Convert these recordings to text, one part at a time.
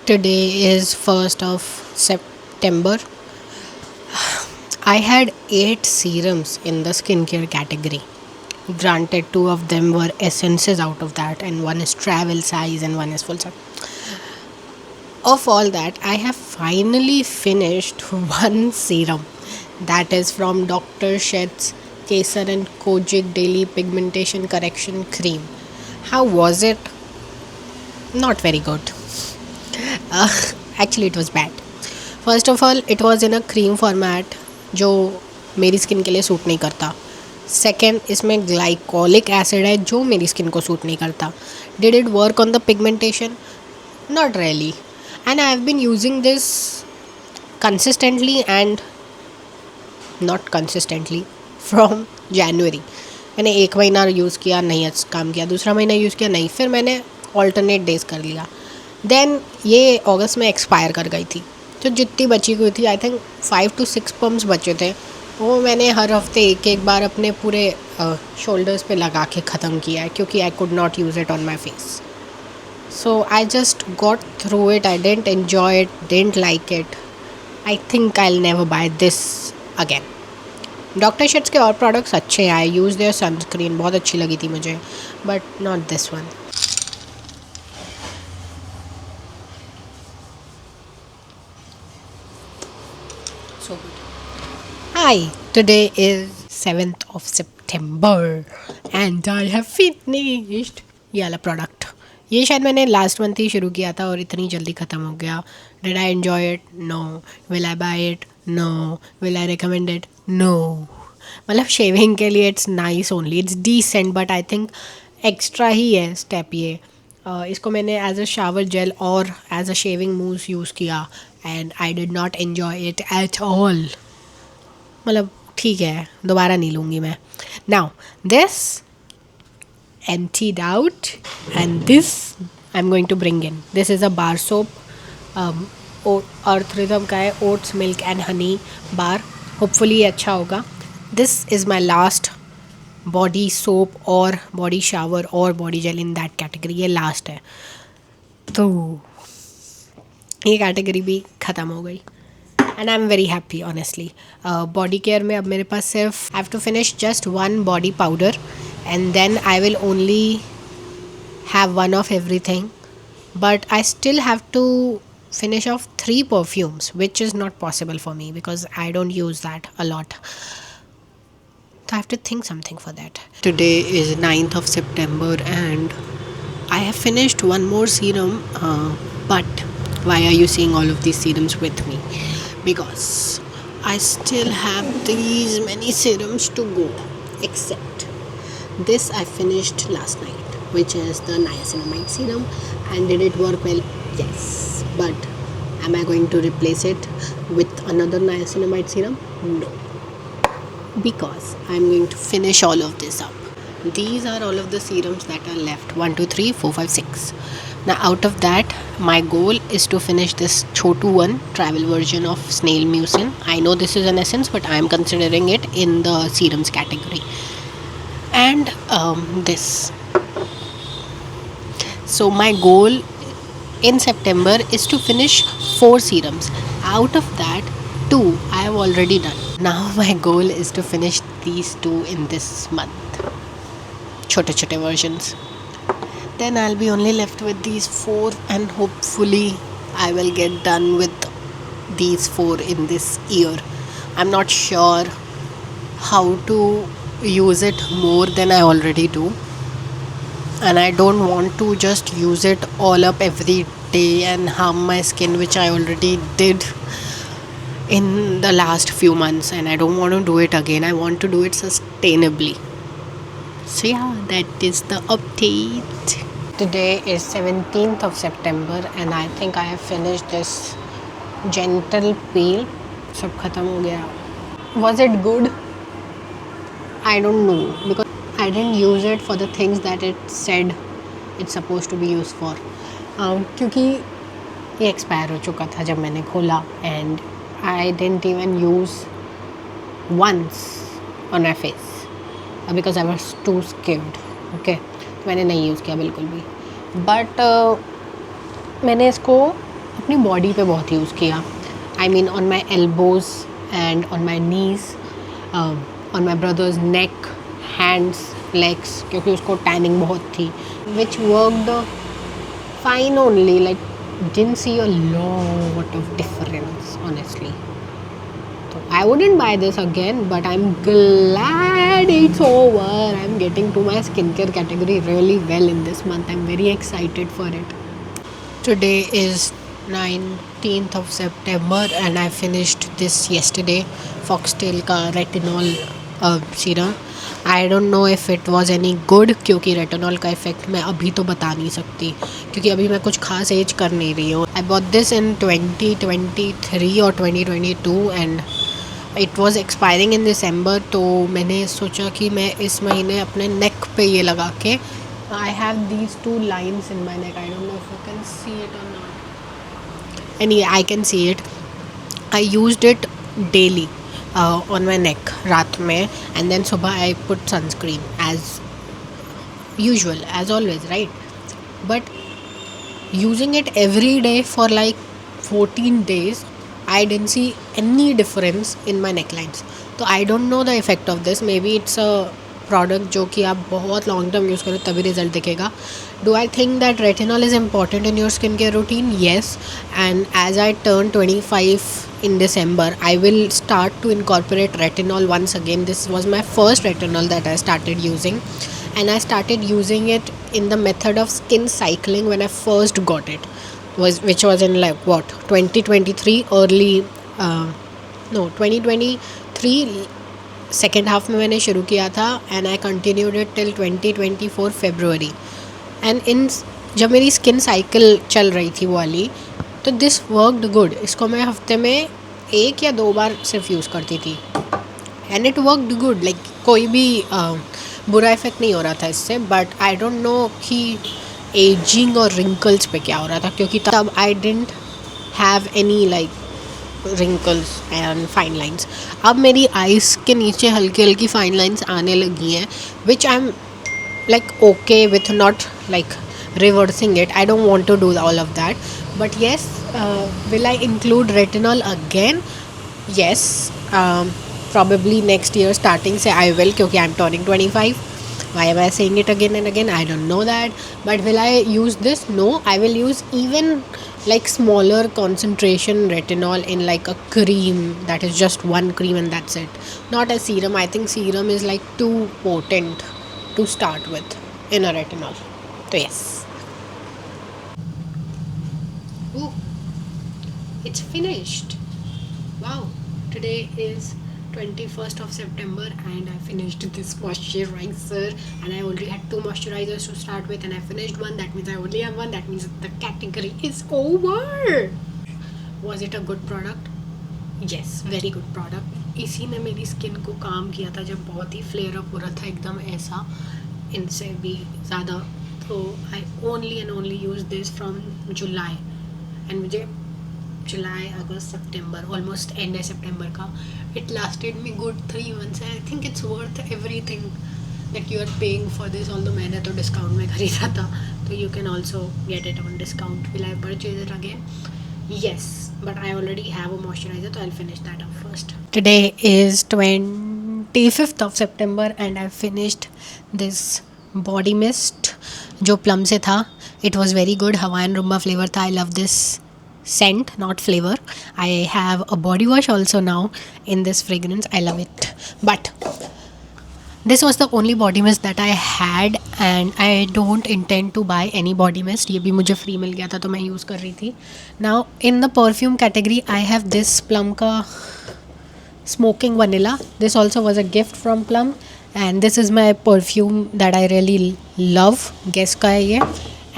Today is 1st of September. I had 8 serums in the skincare category. Granted, 2 of them were essences out of that, and one is travel size and one is full size. Of all that, I have finally finished one serum. That is from Dr. Sheth's Kesar and Kojic Daily Pigmentation Correction Cream. How was it? Not very good. Uh, Actually, it was bad. First of all it was in a cream format जो मेरी skin के लिए suit नहीं करता. Second, इसमें glycolic acid है जो मेरी स्किन को सूट नहीं करता. Did it work on the pigmentation? Not really. And I have been using this consistently and not consistently from January. मैंने एक महीना यूज़ किया, नहीं काम किया. दूसरा महीना यूज़ किया, नहीं. फिर मैंने ऑल्टरनेट डेज कर लिया. देन ये अगस्त में एक्सपायर कर गई थी. तो जितनी बची हुई थी, आई थिंक 5 to 6 पम्प्स बचे थे, वो मैंने हर हफ्ते एक एक बार अपने पूरे शोल्डर्स पे लगा के ख़त्म किया है, क्योंकि I could not use it on my face. So I just got through it. I didn't enjoy it, didn't like it. I think I will never buy this again. Doctor Sheth's के और products अच्छे हैं. आई use their sunscreen, बहुत अच्छी लगी थी मुझे, but not this one. So good. Hi, today is 7th of September and I have finished ये वाला प्रोडक्ट. ये शायद मैंने लास्ट मंथ ही शुरू किया था और इतनी जल्दी ख़त्म हो गया. Did I enjoy it? No. Will I buy it? No. Will I recommend it? No. मतलब शेविंग के लिए it's nice only, it's decent, but I think extra ही है स्टेप ये. इसको मैंने एज अ शावर जेल और as a shaving mousse use किया and I did not enjoy it at all. मतलब ठीक है, दोबारा नहीं लूँगी मैं. Now this antidote and this I'm going to bring in. This is a bar soap. Earth Rhythm का है, oats milk and honey bar. Hopefully ये अच्छा होगा. This is my last body soap और body shower और body gel in that category. ये last है, तो ये कैटेगरी भी ख़त्म हो गई. And I am very happy honestly. Body care में अब मेरे पास सिर्फ I have to finish just one body powder and then I will only have one of everything, but I still have to finish off 3 perfumes, which is not possible for me because I don't use that a lot. So I have to think something for that. Today is 9th of September and I have finished one more serum, but why are you seeing all of these serums with me? Because I still have these many serums to go, except this I finished last night, which is the niacinamide serum. And did it work well? Yes. But am I going to replace it with another niacinamide serum? No. Because I'm going to finish all of this up. These are all of the serums that are left. 1, 2, 3, 4, 5, 6. Now out of that, my goal is to finish this Chotu one, travel version of Snail Mucin. I know this is an essence, but I am considering it in the serums category. And this. So my goal in September is to finish 4 serums. Out of that, 2 I have already done. Now my goal is to finish these 2 in this month. Chote versions. Then I'll be only left with these 4 and hopefully I will get done with these 4 in this year. I'm not sure how to use it more than I already do, and I don't want to just use it all up every day and harm my skin, which I already did in the last few months, and I don't want to do it again. I want to do it sustainably. So yeah, that is the update. Today is 17th of September and I think I have finished this gentle peel. सब ख़त्म हो गया. Was it good? I don't know because I didn't use it for the things that it said it's supposed to be used for. क्योंकि ये expire हो चुका था जब मैंने खोला and I didn't even use once on my face because I was too scared. Okay, मैंने नहीं यूज़ किया बिल्कुल भी. बट मैंने इसको अपनी बॉडी पे बहुत यूज़ किया. I mean on my elbows and on my knees, on my brothers neck, hands, legs, क्योंकि उसको टैनिंग बहुत थी, विच worked fine only, like didn't see a lot of difference honestly. So I wouldn't buy this again, but I'm glad it's over. I'm getting to my skincare category really well in this month. I'm very excited for it. Today is 19th of September and I finished this yesterday, Foxtail का retinol serum. I don't know if it was any good, क्योंकि retinol का effect मैं अभी तो बता नहीं सकती, क्योंकि अभी मैं कुछ खास एज कर नहीं रही हूँ. आई बॉट दिस इन 2023 और 2022 एंड इट वॉज़ एक्सपायरिंग इन दिसंबर. तो मैंने सोचा कि मैं इस महीने अपने नेक पे ये लगा के, I have these 2 lines in my neck. I don't know if you can see it or not. Anyway, I can see it. I used it daily on my neck रात में, and then सुबह I put sunscreen as usual, as always, right? But using it every day for like 14 days, I didn't see any difference in my necklines. तो I don't know the effect of this. Maybe it's a product जो कि आप बहुत long term use करो तभी result दिखेगा. Do I think that retinol is important in your skincare routine? Yes. And as I turn 25 in December, I will start to incorporate retinol once again. This was my first retinol that I started using, and I started using it in the method of skin cycling when I first got it, which was in like what, 2023 early, no 2023 second half में मैंने शुरू किया था, and I continued it till 2024 February. And in जब मेरी skin cycle चल रही थी वो वाली, तो दिस वर्कड गुड. इसको मैं हफ्ते में 1 या 2 बार सिर्फ यूज़ करती थी, and it worked good. Like कोई भी बुरा इफेक्ट नहीं हो रहा था इससे. बट आई डोंट नो कि एजिंग और रिंकल्स पे क्या हो रहा था, क्योंकि तब I didn't have any like wrinkles and fine lines. अब मेरी आइज़ के नीचे हल्की हल्की फाइन लाइन्स आने लगी हैं, which I am like okay with, not like reversing it. I don't want to do all of that. But yes, will I include retinol again? Yes, probably next year starting say I will, क्योंकि I'm turning 25. Why am I saying it again and again? I don't know that. But will I use this? No, I will use even like smaller concentration retinol in like a cream, that is just one cream and that's it, not a serum. I think serum is like too potent to start with in a retinol. So yes. Ooh, it's finished. Wow. Today is 21st of September and I finished this moisturizer, and I already had 2 moisturizers to start with, and I finished one. That means I only have one. That means the category is over. Was it a good product? Yes, very good product. इसी ने मेरी skin को काम किया था जब बहुत ही flare up हो रहा था एकदम ऐसा, इनसे भी ज़्यादा. तो I only and only use this from July, एंड मुझे जुलाई, अगस्त, सितंबर, ऑलमोस्ट एंड है सितंबर का. It lasted me good 3 months. I think it's worth everything that you are paying for this. Although मैंने तो डिस्काउंट में खरीदा था, तो you can also get it on discount. Will I purchase it again? Yes, but I already have a moisturizer, so I'll finish that up first. Today is 25th of September and I finished this body mist जो plum से था. It was very good. Hawaiian Rumba flavor था. I love this scent, not flavor. I have a body wash also now in this fragrance. I love it. But this was the only body mist that I had and I don't intend to buy any body mist. ये भी मुझे free मिल गया था तो मैं use कर रही थी. Now in the perfume category I have this Plum का smoking vanilla. This also was a gift from Plum and this is my perfume that I really love. Guess का है ये.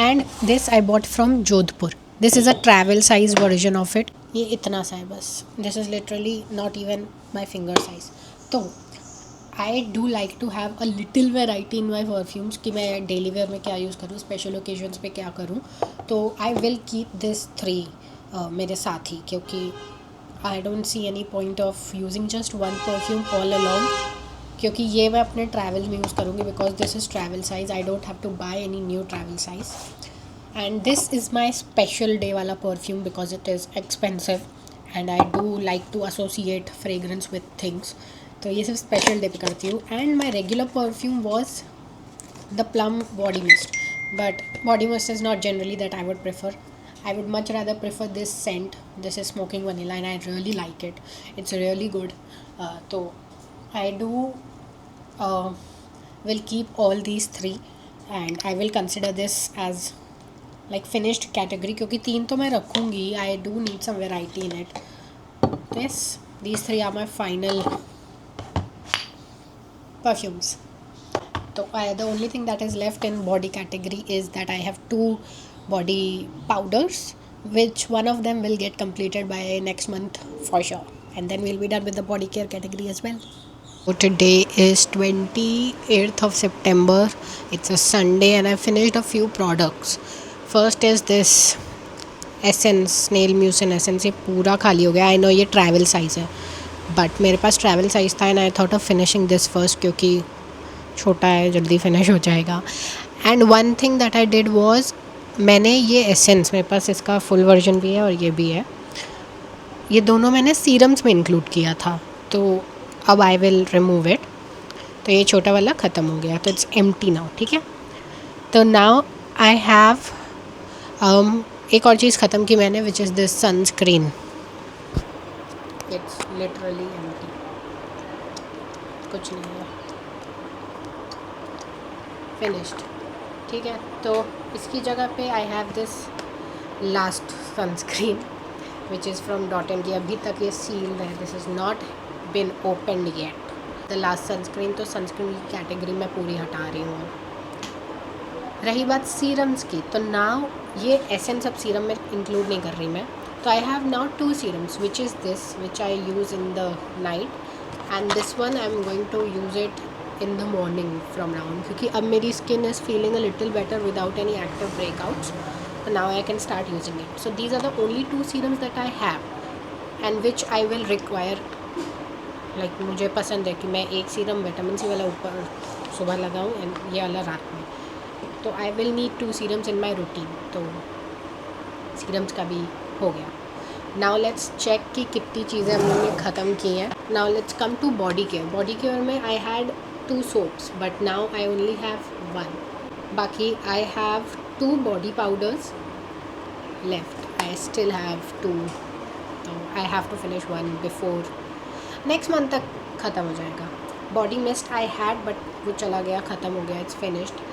And this I bought from Jodhpur. This is a travel size version of it. ये इतना सा है बस. This is literally not even my finger size. तो I do like to have a little variety in my perfumes कि मैं daily wear में क्या यूज़ करूँ, स्पेशल ओकेजन्स पे क्या करूँ. तो आई विल कीप दिस 3 मेरे साथ ही, क्योंकि I don't see any point of using just one perfume all along, क्योंकि ये मैं अपने ट्रैवल में यूज़ करूँगी because this is travel size. I don't have to buy any new travel size. And this is my special day wala perfume because it is expensive and I do like to associate fragrance with things. तो ये सिर्फ special day पे करती हूँ. And my regular perfume was the plum body mist, but body mist is not generally that I would prefer. I would much rather prefer this scent. This is smoking vanilla and I really like it. It's really good. So I do will keep all these three and I will consider this as like finished category क्योंकि तीन तो मैं रखूँगी. I do need some variety in it. Yes, these three are my final perfumes. So the only thing that is left in body category is that I have two body powders, which one of them will get completed by next month for sure, and then we'll be done with the body care category as well. So today is 28th of September. It's a Sunday and I finished a few products. First is this essence snail mucin essence. ये पूरा खाली हो गया. I know ये travel size है but मेरे पास travel size था and I thought of finishing this first क्योंकि छोटा है जल्दी फिनिश हो जाएगा. And one thing that I did was मैंने ये एसेंस मेरे पास इसका फुल वर्जन भी है और ये भी है. ये दोनों मैंने सीरम्स में इंक्लूड किया था तो अब आई विल रिमूव इट. तो ये छोटा वाला ख़त्म हो गया तो इट्स एम्प्टी नाउ. ठीक है. तो नाउ आई हैव एक और चीज़ ख़त्म की मैंने विच is this sunscreen. It's literally empty. कुछ नहीं है. फिनिश्ड. ठीक है. तो इसकी जगह पे I have this last sunscreen which is from dot and की. अभी तक ये सील्ड है. This is not been opened yet. The last sunscreen. तो सनस्क्रीन की कैटेगरी मैं पूरी हटा रही हूँ. रही बात सीरम्स की तो नाउ ये एसेंस अब सीरम में इंक्लूड नहीं कर रही मैं. तो I have now two serums which is this which I use in the night and this one I am going to use it in the morning from now on क्योंकि अब मेरी skin is feeling a little better without any active breakouts. So now I can start using it. So these are the only two serums that I have and which I will require. Like मुझे पसंद है कि मैं एक serum vitamin C वाला ऊपर सुबह लगाऊँ एंड ये वाला रात में. तो I will need two serums in my routine. तो सीरम्स का भी हो गया. नाउ लेट्स चेक कि कितनी चीज़ें हमने ख़त्म की हैं. Now let's come to body care. Body care में I had two soaps but now I only have one. Baki I have two body powders left. I still have two. So I have to finish one before next month तक ख़त्म हो जाएगा. Body mist I had but वो चला गया, ख़त्म हो गया. It's finished.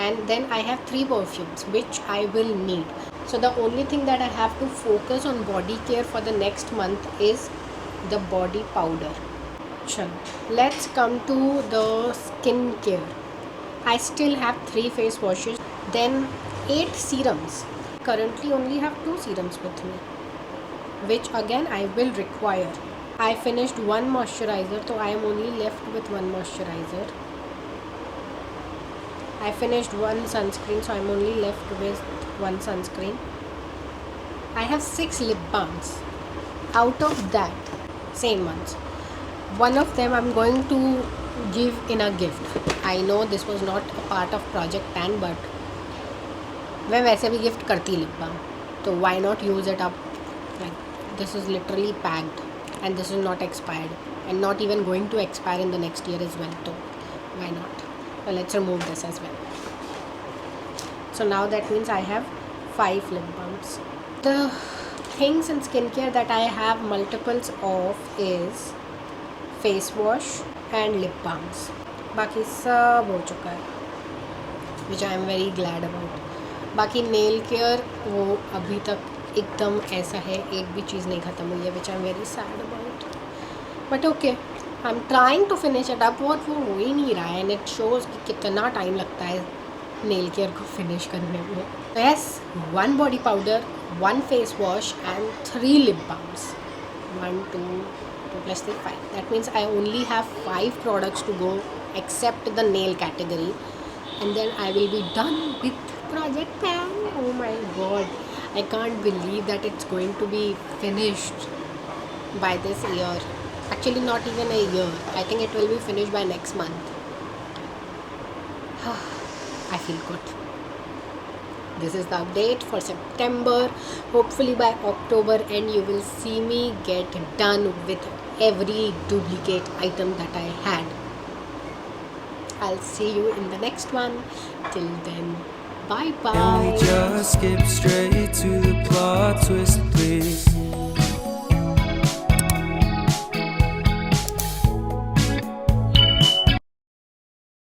And then I have three perfumes which I will need. So the only thing that I have to focus on body care for the next month is the body powder. Let's come to the skin care. I still have 3 face washes, then 8 serums. Currently only have 2 serums with me, which again I will require. I finished one moisturizer, so I am only left with one moisturizer. I finished one sunscreen, so I am only left with one sunscreen. I have 6 lip balms. Out of that, same ones. One of them I'm going to give in a gift. I know this was not a part of Project Tan, but मैं वैसे भी gift करती lip balm तो why not use it up. Like this is literally packed and this is not expired and not even going to expire in the next year as well. So why not? So let's remove this as well. So now that means I have 5 lip balms. The things in skincare that I have multiples of is face wash and lip balms. बाकी सब हो चुका है which I am very glad about. बाकी nail care वो अभी तक एकदम ऐसा है, एक भी चीज़ नहीं ख़त्म हुई है which I am very sad about. But okay, I am trying to finish it up. वो हो ही नहीं रहा है एंड इट शोज़ कि कितना टाइम लगता है नेल केयर को फिनिश करने में. Yes, 1 body powder, 1 face wash and 3 lip balms. 1 2 plus 3 5. That means I only have 5 products to go except the nail category and then I will be done with Project Pan. Oh my god, I can't believe that it's going to be finished by this year. Actually not even a year. I think it will be finished by next month. I feel good. This is the update for September. Hopefully by October end you will see me get done with every duplicate item that I had. I'll see you in the next one. Till then, bye And we bye. just skip straight to the plot twist, please.